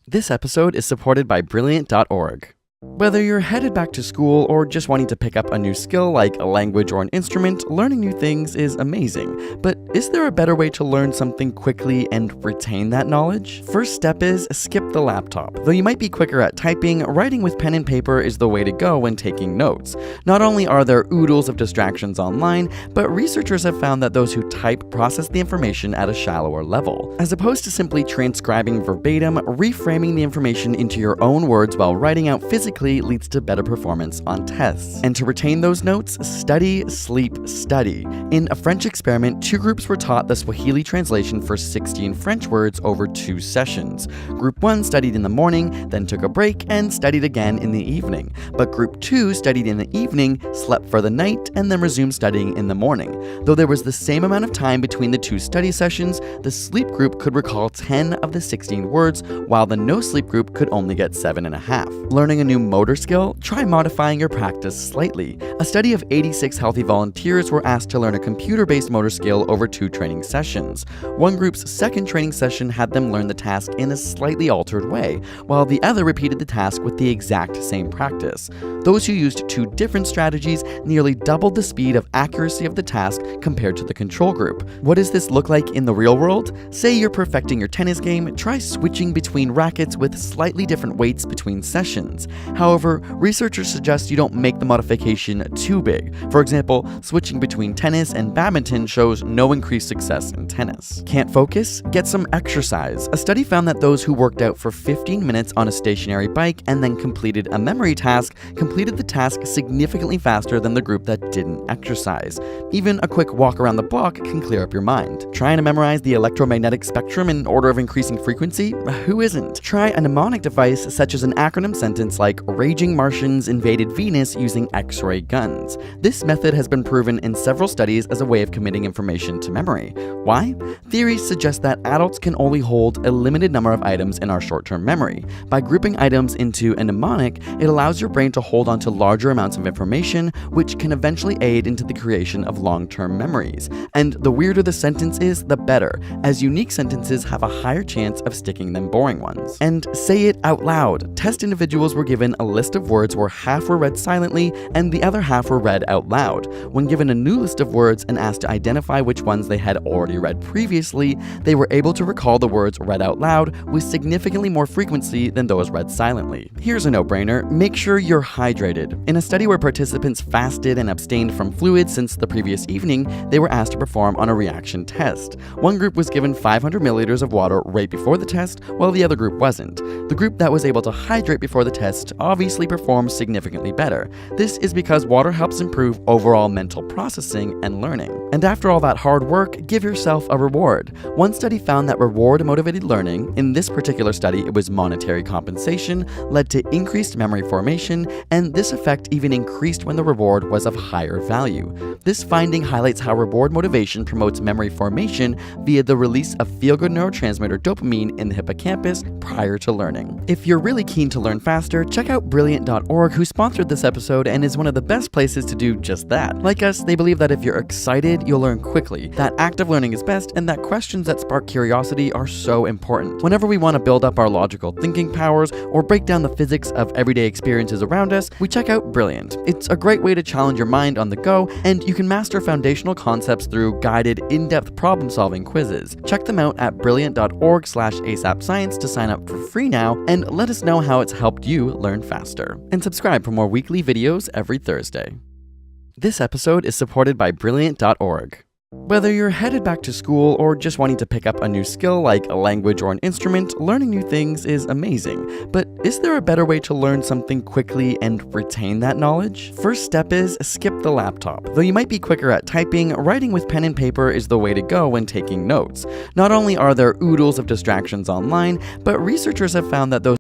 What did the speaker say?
This episode is supported by Brilliant.org. Whether you're headed back to school or just wanting to pick up a new skill like a language or an instrument, learning new things is amazing. But is there a better way to learn something quickly and retain that knowledge? First step is skip the laptop. Though you might be quicker at typing, writing with pen and paper is the way to go when taking notes. Not only are there oodles of distractions online, but researchers have found that those who type process the information at a shallower level. As opposed to simply transcribing verbatim, reframing the information into your own words while writing out physically leads to better performance on tests. And to retain those notes, study, sleep, study. In a French experiment, two groups were taught the Swahili translation for 16 French words over 2 sessions. Group 1 studied in the morning, then took a break, and studied again in the evening. But Group 2 studied in the evening, slept for the night, and then resumed studying in the morning. Though there was the same amount of time between the 2 study sessions, the sleep group could recall 10 of the 16 words, while the no-sleep group could only get 7.5. Learning a new motor skill? Try modifying your practice slightly. A study of 86 healthy volunteers were asked to learn a computer-based motor skill over 2 training sessions. One group's second training session had them learn the task in a slightly altered way, while the other repeated the task with the exact same practice. Those who used 2 different strategies nearly doubled the speed of accuracy of the task compared to the control group. What does this look like in the real world? Say you're perfecting your tennis game, try switching between rackets with slightly different weights between sessions. However, researchers suggest you don't make the modification too big. For example, switching between tennis and badminton shows no increased success in tennis. Can't focus? Get some exercise. A study found that those who worked out for 15 minutes on a stationary bike and then completed a memory task completed the task significantly faster than the group that didn't exercise. Even a quick walk around the block can clear up your mind. Trying to memorize the electromagnetic spectrum in order of increasing frequency? Who isn't? Try a mnemonic device such as an acronym sentence like Raging Martians invaded Venus using X-ray guns. This method has been proven in several studies as a way of committing information to memory. Why? Theories suggest that adults can only hold a limited number of items in our short-term memory. By grouping items into a mnemonic, it allows your brain to hold on to larger amounts of information, which can eventually aid into the creation of long-term memories. And the weirder the sentence is, the better, as unique sentences have a higher chance of sticking than boring ones. And say it out loud. Test individuals were given a list of words where half were read silently and the other half were read out loud. When given a new list of words and asked to identify which ones they had already read previously, they were able to recall the words read out loud with significantly more frequency than those read silently. Here's a no-brainer: make sure you're hydrated. In a study where participants fasted and abstained from fluids since the previous evening, they were asked to perform on a reaction test. One group was given 500 milliliters of water right before the test, while the other group wasn't. The group that was able to hydrate before the test obviously performs significantly better. This is because water helps improve overall mental processing and learning. And after all that hard work, give yourself a reward. One study found that reward-motivated learning, in this particular study it was monetary compensation, led to increased memory formation, and this effect even increased when the reward was of higher value. This finding highlights how reward motivation promotes memory formation via the release of feel-good neurotransmitter dopamine in the hippocampus prior to learning. If you're really keen to learn faster, check out Brilliant.org, who sponsored this episode and is one of the best places to do just that. Like us, they believe that if you're excited, you'll learn quickly, that active learning is best, and that questions that spark curiosity are so important. Whenever we want to build up our logical thinking powers or break down the physics of everyday experiences around us, we check out Brilliant. It's a great way to challenge your mind on the go, and you can master foundational concepts through guided, in-depth problem-solving quizzes. Check them out at brilliant.org/asapscience to sign up for free now, and let us know how it's helped you learn faster. And subscribe for more weekly videos every Thursday. This episode is supported by Brilliant.org. Whether you're headed back to school or just wanting to pick up a new skill like a language or an instrument, learning new things is amazing. But is there a better way to learn something quickly and retain that knowledge? First step is skip the laptop. Though you might be quicker at typing, writing with pen and paper is the way to go when taking notes. Not only are there oodles of distractions online, but researchers have found that those